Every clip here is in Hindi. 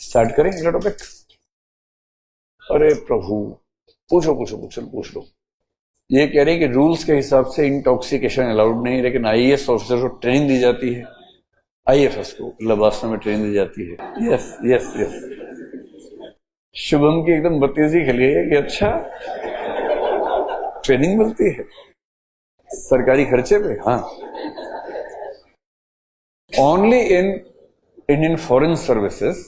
स्टार्ट करें अगला टॉपिक। अरे प्रभु, पूछो पूछो पूछो पूछ लो। ये कह रहे हैं कि रूल्स के हिसाब से इंटॉक्सिकेशन अलाउड नहीं, लेकिन आईएएस ऑफिसर को ट्रेनिंग दी जाती है, आईएफएस को लबासना में ट्रेनिंग दी जाती है। यस यस यस, शुभम की एकदम बत्तीसी खिल गई है कि अच्छा ट्रेनिंग मिलती है सरकारी खर्चे पे। हाँ, only in Indian foreign services,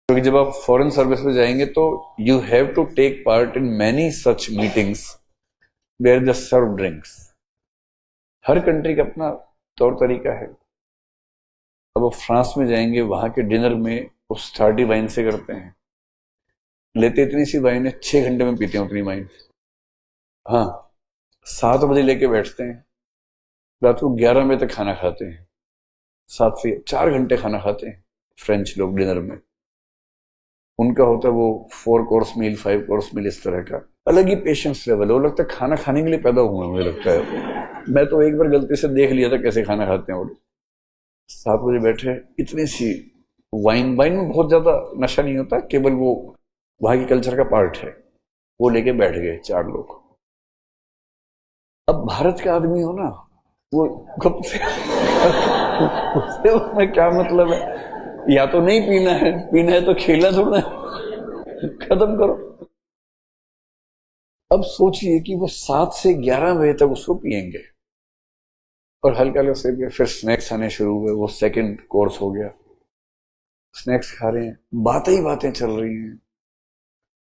क्योंकि जब आप फॉरेन सर्विस में जाएंगे तो you have to take part in many such meetings where they serve drinks. हर कंट्री का अपना तौर तरीका है। अब आप फ्रांस में जाएंगे, वहां के डिनर में वो स्टार्टी वाइन से करते हैं, लेते इतनी सी वाइन है 6 घंटे में पीते हैं उतनी वाइन। हाँ, 7 बजे लेके बैठते हैं, रात को 11 बजे तक खाना खाते हैं, 7 से 4 घंटे खाना खाते हैं फ्रेंच लोग डिनर में। उनका होता है वो 4 कोर्स मील, 5 कोर्स मील, इस तरह का अलग ही पेशेंस लेवल है। वो लगता है खाना खाने के लिए पैदा हुए, मुझे लगता है। मैं तो एक बार गलती से देख लिया था कैसे खाना खाते हैं वो। 7 बजे बैठे, इतनी सी वाइन में बहुत ज्यादा नशा नहीं होता, केवल वो वहां की कल्चर का पार्ट है, वो लेके बैठ गए 4 लोग। अब भारत का आदमी हो ना, वो कब से उससे क्या मतलब है, या तो नहीं पीना है तो खेलना थोड़ा है, खत्म करो। अब सोचिए कि वो 7 से 11 बजे तक उसको पिएंगे और हल्का हल्का से फिर स्नैक्स आने शुरू हुए, वो सेकंड कोर्स हो गया। स्नैक्स खा रहे हैं, बातें ही बातें चल रही हैं।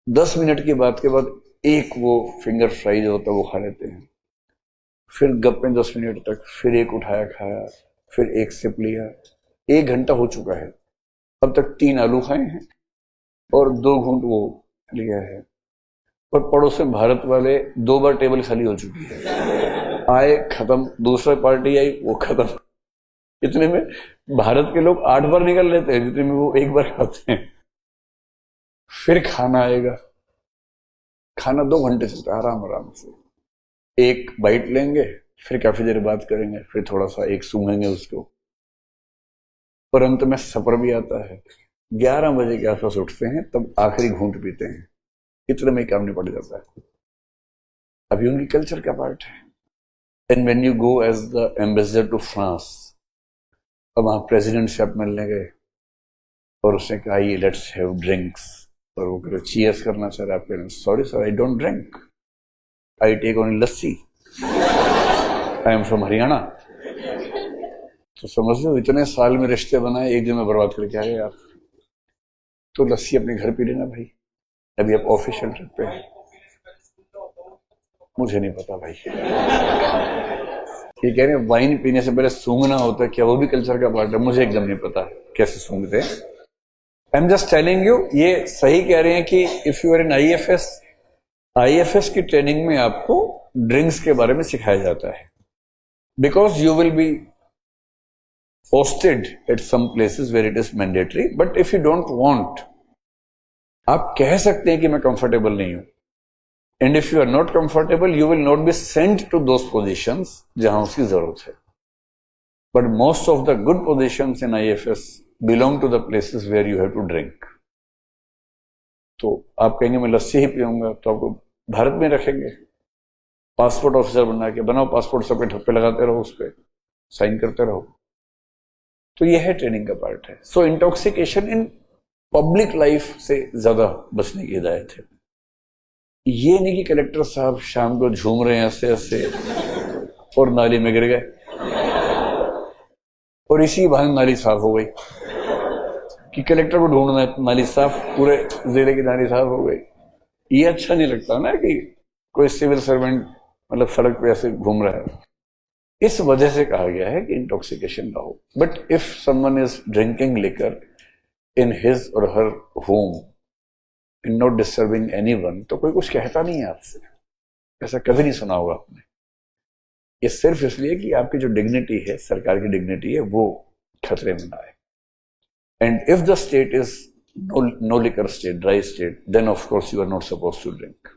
10 मिनट की बात के बाद एक वो फिंगर फ्राइज होता है वो खा लेते हैं, फिर गप्पे 10 मिनट तक, फिर एक उठाया खाया, फिर एक सिप लिया। 1 घंटा हो चुका है, अब तक 3 आलू खाए हैं और 2 घूंट वो लिया है। और पड़ोस में भारत वाले 2 बार टेबल खाली हो चुकी है, आए खत्म, दूसरा पार्टी आई वो खत्म। इतने में भारत के लोग 8 बार निकल लेते हैं जितने में वो 1 बार खाते हैं। फिर खाना आएगा, खाना 2 घंटे चलता है आराम आराम से। एक बाइट लेंगे, फिर काफी देर बात करेंगे, फिर थोड़ा सा एक सूंघेंगे उसको, और अंत में सपर भी आता है। 11 बजे के आसपास उठते हैं, तब आखिरी घूंट पीते हैं। इतने में काम निपट जाता है। अभी उनकी कल्चर का पार्ट है। And when you go as the ambassador to France, अब वहां प्रेसिडेंट से आप मिलने गए और उसने कहा ये लेट्स हैव ड्रिंक्स, और वो करो चीयर्स करना चाह रहे आपके, sorry sir I don't drink, I take only lassi, I am from Haryana. तो समझ लो इतने साल में रिश्ते बनाए, एक दिन में बर्बाद करके आ गए आप। तो लस्सी अपने घर पी लेना भाई, अभी आप ऑफिशियल ट्रिप पे हैं। मुझे नहीं पता भाई, ये कह रहे हैं वाइन पीने से पहले सूंघना होता है, क्या वो भी कल्चर का पार्ट है? मुझे एकदम नहीं पता कैसे सूंघते हैं। I am just telling you, ये सही कह रहे हैं कि if you are in IFS की ट्रेनिंग में आपको ड्रिंक्स के बारे में सिखाया जाता है, because you will be hosted at some places where it is mandatory, but if you don't want, आप कह सकते हैं कि मैं कंफर्टेबल नहीं हूं, and if you are not comfortable, you will not be sent to those positions जहां उसकी जरूरत है। But most of the good positions in IFS belong to the places where you have to drink. तो आप कहेंगे मैं लस्सी ही पीऊंगा, तो आपको भारत में रखेंगे, पासपोर्ट ऑफिसर बना के बनाओ, पासपोर्ट सबके ठप्पे लगाते रहो, उस पर साइन करते रहो। तो यह है ट्रेनिंग का पार्ट है। सो इंटॉक्सिकेशन इन पब्लिक लाइफ से ज्यादा बचने की हिदायत है। ये नहीं कि कलेक्टर साहब शाम को झूम रहे हैं ऐसे ऐसे और नाली में गिर गए और इसी बहाने नाली साफ हो गई, कि कलेक्टर को ढूंढना है, नाली साफ, पूरे जिले की नाली साफ हो गई। ये अच्छा नहीं लगता ना कि कोई सिविल सर्वेंट मतलब सड़क पे ऐसे घूम रहा है। इस वजह से कहा गया है कि इंटॉक्सिकेशन ना हो। But if someone is drinking liquor in his or her home in not disturbing anyone, तो कोई कुछ कहता नहीं है आपसे। ऐसा कभी नहीं सुना होगा आपने। ये सिर्फ इसलिए कि आपकी जो डिग्निटी है, सरकार की डिग्निटी है, वो खतरे में ना आए। And if the state is no liquor state, dry state, then of course you are not supposed to drink.